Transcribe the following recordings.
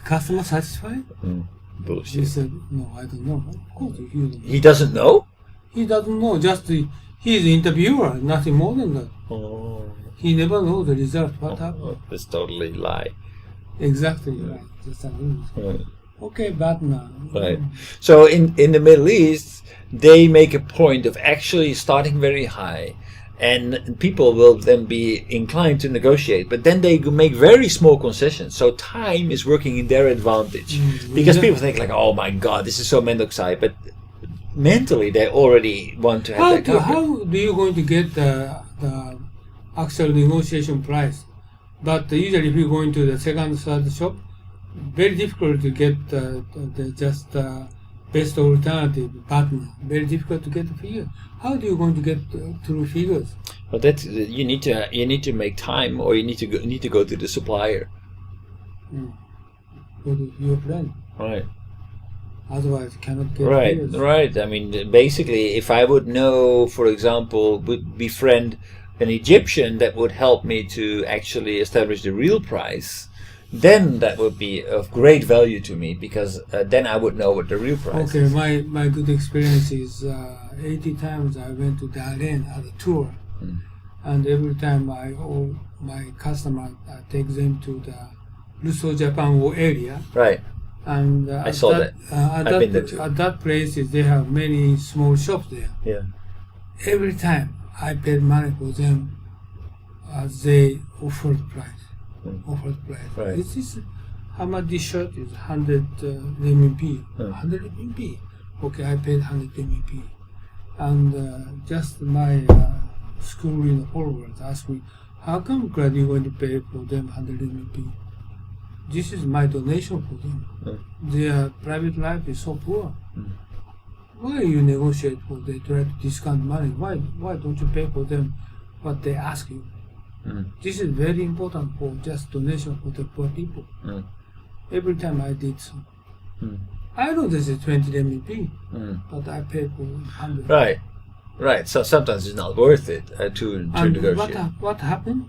Customer satisfied? Bullshit. He said, no, I don't know. Of course, you don't know. He doesn't know? He doesn't know. Just he's the interviewer, nothing more than that. Oh. He never knows the result. What happened? That's totally lie. Exactly right. Just okay, BATNA. Right. So in the Middle East, they make a point of actually starting very high, and people will then be inclined to negotiate. But then they make very small concessions. So time is working in their advantage because people think like, "Oh my God, this is so mendokusai," but mentally they already want to have that. How do you going to get the actual negotiation price? But usually, if you go into the second, third shop, very difficult to get the best alternative partner. Very difficult to get the figure. How do you going to get true figures? Well, that's you need to make time, or you need to go to the supplier. Go to your friend. Right. Otherwise, you cannot get figures. Right. I mean, basically, if I would know, for example, would befriend an Egyptian that would help me to actually establish the real price, then that would be of great value to me, because then I would know what the real price is. Okay, my good experience is 80 times I went to Dalian as a tour, and every time my customer take them to the Russo Japan area. Right. And I saw that. I've been there too. At that place, they have many small shops there. Yeah. Every time I paid money for them, they offered price. Right. This is how much this shirt is? 100 RMB. 100 RMB. Okay, I paid 100 RMB. And just my school in the followers asked me, how come glad you're going to pay for them 100 RMB? This is my donation for them. Their private life is so poor. Why you negotiate for they try to discount money? Why don't you pay for them what they ask you? This is very important for just donation for the poor people. Every time I did so. I know this is 20 RMB, but I paid for 100. Right. So sometimes it's not worth it to negotiate. What happened?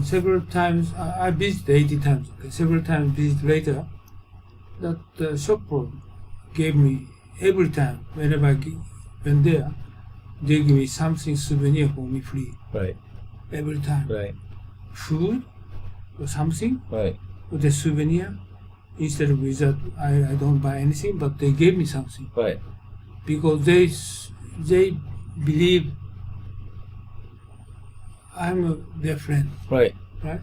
Several times, I visited 80 times. Okay, several times visit later, that the shop gave me every time whenever I went there, they give me something souvenir for me free. Right. Every time. Right. Food or something. Right. Or the souvenir. Instead of without, I don't buy anything, but they gave me something. Right. Because they believe I'm their friend. Right. Right.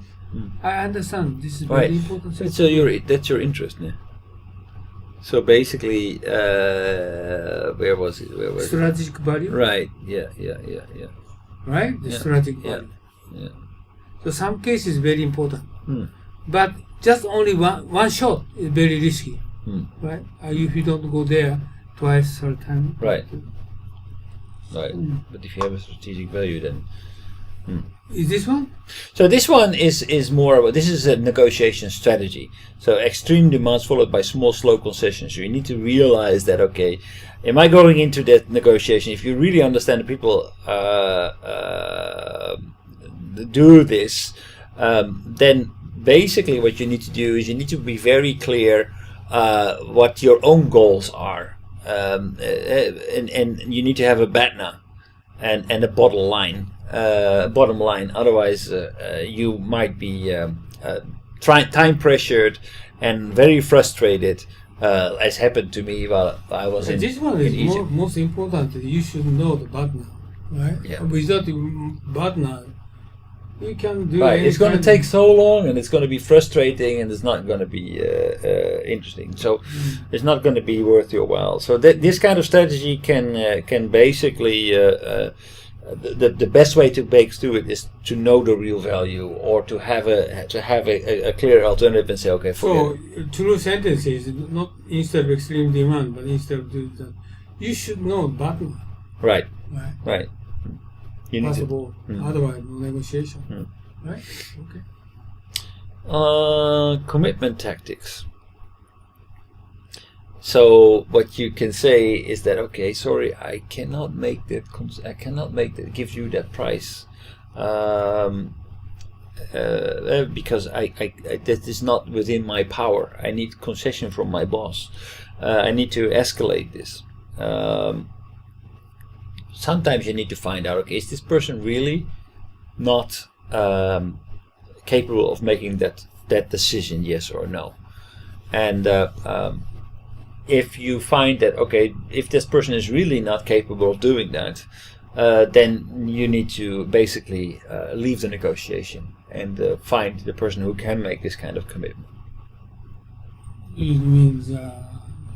I understand. This is very important. So that's your interest, yeah. So basically, where was it? Strategic value. Right. Yeah. Right. The strategic value. Yeah. So some cases very important, but just only one shot is very risky. Right. If you don't go there twice, third time. Right. Right. But if you have a strategic value, then. Is this one? So this one is more about, this is a negotiation strategy. So extreme demands followed by small, slow concessions. So you need to realize that, okay, am I going into that negotiation? If you really understand that people do this, then basically what you need to do is you need to be very clear what your own goals are. And you need to have a BATNA and a bottom line. Otherwise, you might be time pressured and very frustrated, as happened to me while I was in This one in is Egypt. most important. You should know the BATNA, right? Yeah. Without the BATNA, you can do. Right, it's going to take so long, and it's going to be frustrating, and it's not going to be interesting. So it's not going to be worth your while. So this kind of strategy can basically the best way to break through it is to know the real value, or to have a clear alternative and say, okay. So true sentence is not instead of extreme demand, but instead of that, you should know BATNA. Right. Right. You need possible. Otherwise, no negotiation. Right? Okay. Commitment tactics. So what you can say is that, okay, sorry, I cannot make that. Give you that price. because I that is not within my power. I need concession from my boss. I need to escalate this. Sometimes you need to find out, okay, is this person really not capable of making that decision, yes or no? And if you find that, okay, if this person is really not capable of doing that, then you need to basically leave the negotiation and find the person who can make this kind of commitment. It means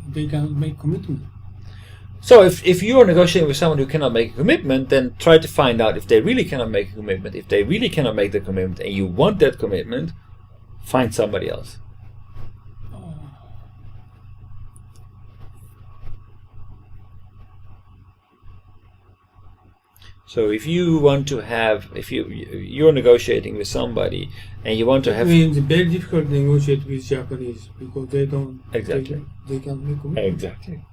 they can make commitment. So if you are negotiating with someone who cannot make a commitment, then try to find out if they really cannot make a commitment. If they really cannot make the commitment and you want that commitment, find somebody else. So if you want to have, if you're negotiating with somebody and you want to have, I mean, it's very difficult to negotiate with Japanese because they don't exactly they can make commitment. Exactly.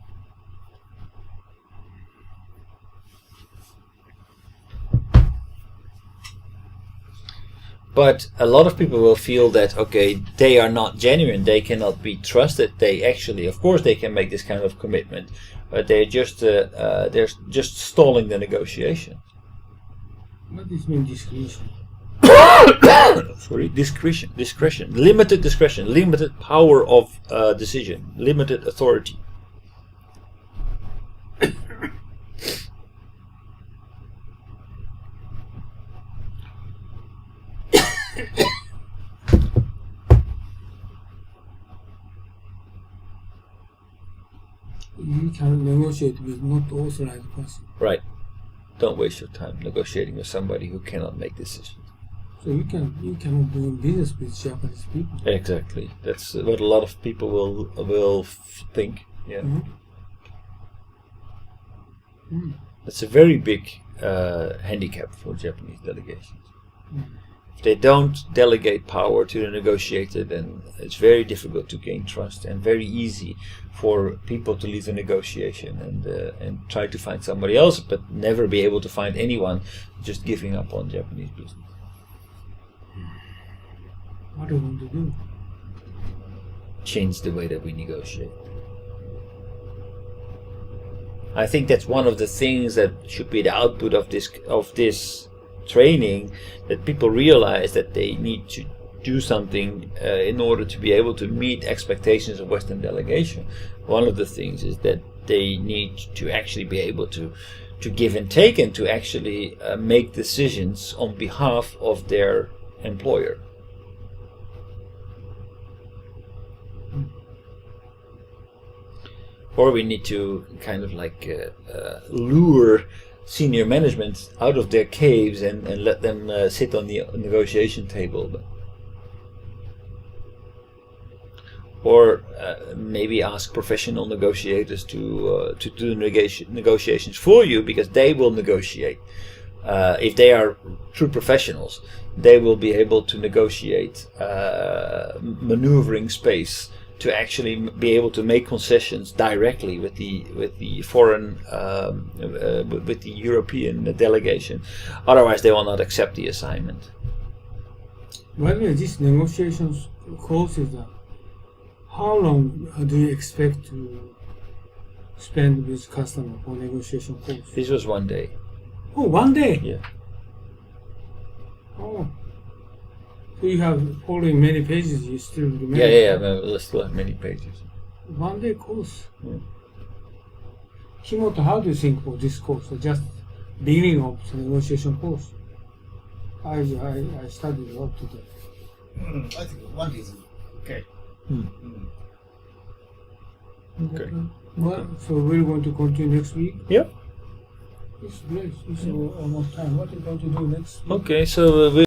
But a lot of people will feel that, okay, they are not genuine, they cannot be trusted. They actually, of course, they can make this kind of commitment, but they're just stalling the negotiation. What does mean discretion? Sorry, discretion, limited discretion, limited power of decision, limited authority. You can negotiate with not authorized person. Right. Don't waste your time negotiating with somebody who cannot make decisions. So you cannot do business with Japanese people. Exactly. That's what a lot of people will think. Yeah. That's a very big handicap for Japanese delegations. If they don't delegate power to the negotiator, then it's very difficult to gain trust and very easy for people to leave the negotiation and try to find somebody else, but never be able to find anyone, just giving up on Japanese business. What do you want to do? Change the way that we negotiate. I think that's one of the things that should be the output of this training, that people realize that they need to do something in order to be able to meet expectations of Western delegation. One of the things is that they need to actually be able to give and take and to actually make decisions on behalf of their employer. Or we need to kind of like lure senior management out of their caves and let them sit on the negotiation table. Or maybe ask professional negotiators to do negotiations for you, because they will negotiate. If they are true professionals, they will be able to negotiate maneuvering space to actually be able to make concessions directly with the foreign with the European delegation. Otherwise, they will not accept the assignment. By the way, this negotiations course is how long do you expect to spend with customer for negotiation course? This was 1 day. Oh, 1 day? Yeah. Oh. So you have following many pages, you still remember? Yeah. We still have many pages. 1 day course. Yeah. Himoto, how do you think for this course? Just beginning of the negotiation course. I studied a lot today. I think 1 day is okay. Okay. Well, so we're going to continue next week. Yeah. It's great. It's almost time. What are you going to do next week? Okay, so we